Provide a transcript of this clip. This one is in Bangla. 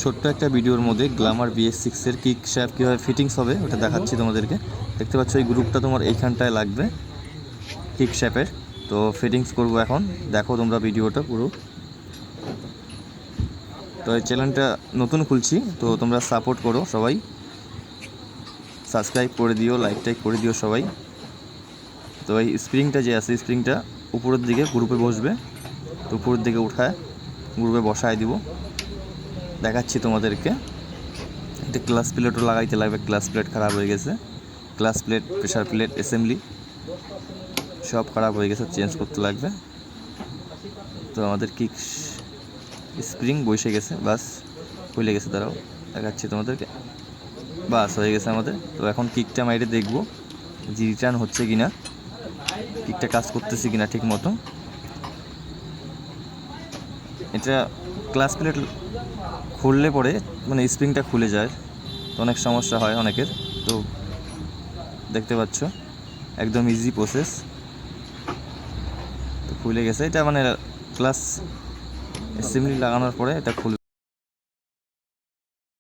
ছোট্ট একটা ভিডিওর মধ্যে গ্ল্যামার BS6-এর কিক শ্যাফট কীভাবে ফিটিংস হবে ওটা দেখাচ্ছি তোমাদেরকে। দেখতে পাচ্ছ এই গ্রুপটা তোমার এইখানটায় লাগবে কিক শ্যাফের। তো ফিটিংস করব এখন, দেখো তোমরা ভিডিওটা পুরো। তো এই চ্যানেলটা নতুন খুলছি, তো তোমরা সাপোর্ট করো সবাই, সাবস্ক্রাইব করে দিও, লাইক টাইক করে দিও সবাই। তো এই স্প্রিংটা যে আছে, স্প্রিংটা উপরের দিকে গ্রুপে বসবে, তো উপরের দিকে উঠায় গ্রুপে বসায় দিব, দেখাচ্ছি তোমাদেরকে। এটা ক্লাস প্লেটও লাগাইতে লাগবে, ক্লাস প্লেট খারাপ হয়ে গেছে, class plate, pressure plate, assembly সব খারাপ হয়ে গেছে, চেঞ্জ করতে লাগবে। তো আমাদের কিক স্প্রিং বসে গেছে, বাস খুলে গেছে, দাঁড়াও দেখাচ্ছি তোমাদেরকে, বাস হয়ে গেছে আমাদের। তো এখন কিকটা মাইরে দেখবো যে রিটার্ন হচ্ছে কিনা, কিকটা কাজ করতেছে কিনা ঠিক মতো। এটা ক্লাস প্লেট খুললে পরে মানে স্প্রিংটা খুলে যায়, তো অনেক সমস্যা হয় অনেকের। তো দেখতে পাচ্ছ একদম ইজি প্রসেস, তো খুলে গেছে। এটা মানে ক্লাস অ্যাসেম্বলি লাগানোর পরে এটা খুলে